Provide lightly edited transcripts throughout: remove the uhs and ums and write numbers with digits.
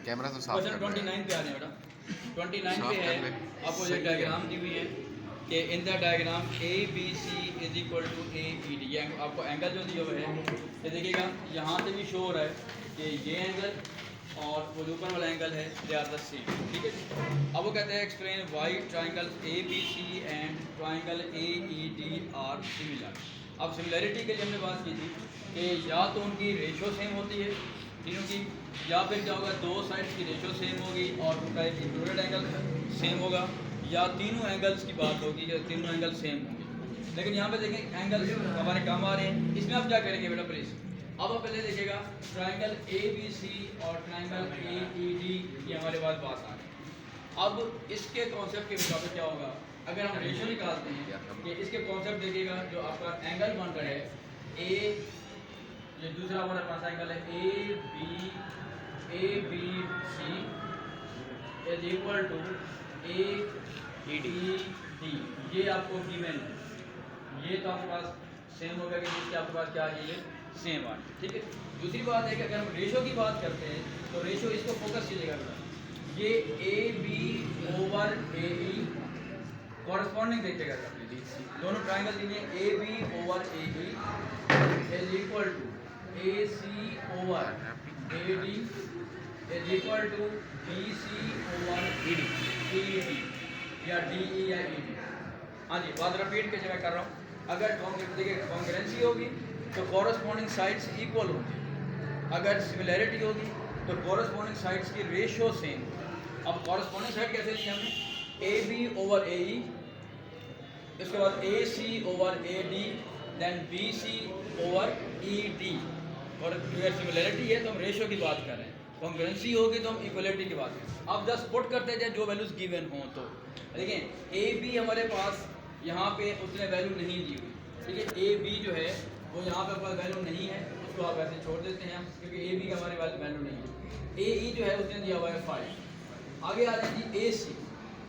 Camera तो साफ question 29 पे आ रहे हैं बेटा। 29 पे है, आपको ये डायग्राम दी हुई है कि in the diagram A B C is equal to A E D. ये आपको एंगल जो दिया हुआ है ये देखिएगा, यहाँ से भी शो हो रहा है कि ये एंगल और वो जो ऊपर वाला एंगल है दे आर द सेम, ठीक है। अब वो कहते हैं explain why triangle A B C and triangle A E D are similar. अब सिमिलरिटी के लिए हमने बात की थी कि या तो उनकी रेशो सेम होती है तीनों की, या फिर क्या होगा दो साइड्स की रेशो सेम होगी और उनका एक इंक्लूडेड एंगल सेम होगा, या तीनों एंगल्स की बात होगी कि तीनों एंगल सेम होंगे। लेकिन यहाँ पे देखें एंगल हमारे काम आ रहे हैं, इसमें आप क्या करेंगे बेटा प्लीज। अब आप पहले देखिएगा ट्राइंगल ए बी सी और ट्राइंगल ए ई डी, ये हमारे पास बात आ रही है। अब इसके कॉन्सेप्ट के मुताबिक क्या होगा, अगर हम रेशो निकालते हैं कि इसके कॉन्सेप्ट देखिएगा जो आपका एंगल बन रहा है ए, ये दूसरा हमारे पास एंगल है A B C is equal to A D D. ये आपको गिवन है, ये तो आपके पास सेम होगा कि जिसके आपके पास क्या है ये सेम आ, ठीक है। दूसरी बात है कि अगर हम रेशो की बात करते हैं तो रेशो इसको फोकस कीजिएगा बेटा, ये A B over A E corresponding देखिएगा, दोनों ट्राइंगल लिए A B over A E is equal to A C over A D is equal to B C over E D या डी ई या E D. हाँ जी, बात repeat के मैं कर रहा हूँ। अगर कॉन्करेंसी होगी तो कॉरस्पॉन्डिंग साइड्स इक्वल होंगी, अगर सिमिलैरिटी होगी तो कॉरस्पॉन्डिंग साइड्स की रेशियो सेम। अब कॉरस्पॉन्डिंग साइड कैसे लिखी हमने, ए बी ओवर ए ई, इसके बाद A C over A D, then B C over E D. और अगर सिमिलैरिटी है तो हम रेशियो की बात कर रहे हैं, कॉन्करेंसी होगी तो हम इक्वलिटी की बात करें। अब जस्ट पुट करते हैं जो वैल्यूज गिवन हों। तो देखें ए बी हमारे पास यहाँ पे उसने वैल्यू नहीं दी हुई, ठीक है। ए बी जो है वो यहाँ पे पास वैल्यू नहीं है, उसको आप ऐसे छोड़ देते हैं क्योंकि ए बी का हमारे पास वैल्यू नहीं है। ए ई जो है उसने दिया हुआ है 5। आगे आ जाएगी ए सी,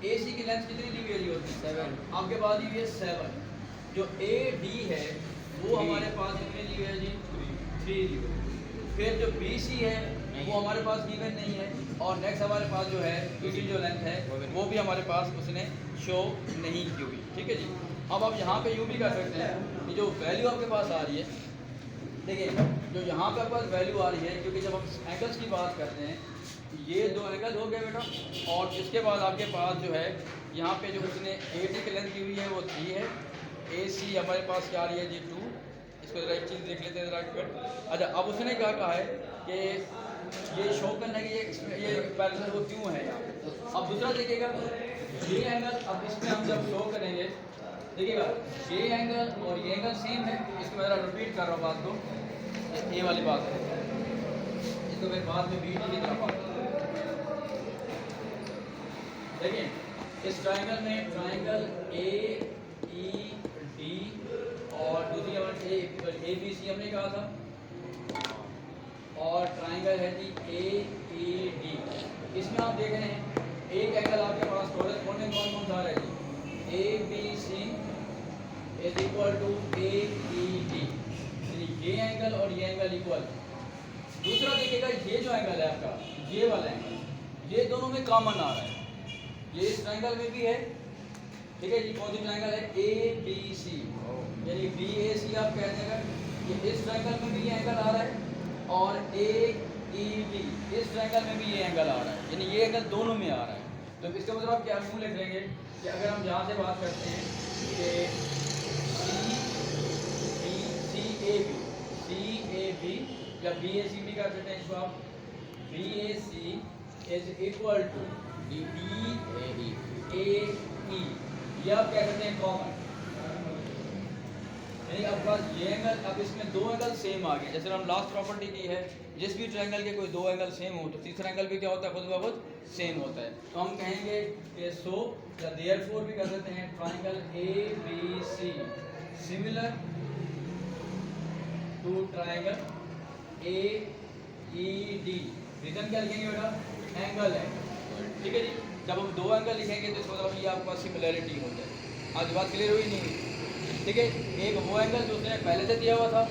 ए सी की लेंथ कितनी दी हुई होती है 7, आपके पास दी हुई है 7। जो ए डी है वो हमारे पास कितनी दी हुई है जी 3 दी हुई है। फिर जो बी सी है वो हमारे पास गिवन नहीं है, और नेक्स्ट हमारे पास जो है इसकी जो लेंथ है वो भी हमारे पास उसने शो नहीं की हुई, ठीक है जी। अब आप यहाँ पे यूँ भी कर सकते हैं कि जो वैल्यू आपके पास आ रही है, देखिए जो यहाँ पे आपके पास वैल्यू आ रही है, क्योंकि जब हम एंगल्स की बात करते हैं ये दो एंगल हो गए बेटा, और इसके बाद आपके पास जो है यहाँ पे जो उसने ए डी की लेंथ की हुई है वो 3 है, ए सी हमारे पास क्या आ रही है जी 2। इसको ज़रा एक चीज़ देख लेते हैं ज़रा। अच्छा, अब उसने क्या कहा है कि ये शो करना है कि ये पैरेलल वो क्यों है यहाँ पे। अब दूसरा देखिएगा ये एंगल, अब इसमें हम जब शो करेंगे देखिएगा ये एंगल और ये एंगल सेम है। इसको मैं ज़रा रिपीट कर रहा हूँ बात को, ये वाली बात है, इसको मैं बाद में बी डी की तरफ बात देखिए। इस ट्राइंगल में ट्राइंगल ए ई डी और दूसरी हमारे ए बी सी हमने कहा था, और ट्राइंगल है जी ए ई डी। इसमें आप देख रहे हैं एक एंगल आपके पास कॉरस्पॉन्डिंग कौन कौन सा आ रहा है जी, A B C is equal to A E D, ये एंगल और ये एंगल इक्वल। दूसरा देखिएगा ये जो एंगल है आपका, ये वाला एंगल, ये दोनों में कॉमन आ रहा है, ये इस ट्राइंगल में भी है, ठीक है जी। कौन सी ट्राइंगल है, ए बी सी, यानी बी ए सी आप कह देगा कि इस ट्राइंगल में भी ये एंगल आ रहा है, और ए ई डी इस ट्राइंगल में भी ये एंगल आ रहा है, यानी ये एंगल दोनों में आ रहा है। तो इसका मतलब आप क्या क्यों लिख लेंगे कि अगर हम यहाँ से बात करते हैं कि सी ए बी या बी ए सी भी कर सकते हैं, इसको आप B A C is equal to D A E, ये आप कह सकते हैं कॉमन। यानी आपके पास ये एंगल, अब इसमें दो एंगल सेम आ गए। जैसे हम लास्ट प्रॉपर्टी की है, जिस भी ट्रायंगल के कोई दो एंगल सेम हो तो तीसरा एंगल भी क्या होता है, खुद ब खुद सेम होता है। तो हम कहेंगे कि सो या देयरफॉर भी कर सकते हैं triangle A B C similar to triangle A E D. Reason क्या लिखेंगे बेटा, एंगल है, ठीक है जी। जब हम दो एंगल लिखेंगे तो इसका मतलब ये आपके पास सिमिलैरिटी हो जाए। आज बात क्लियर हुई नहीं हुई, ठीक है। एक वो एंगल जो उसने पहले से दिया हुआ था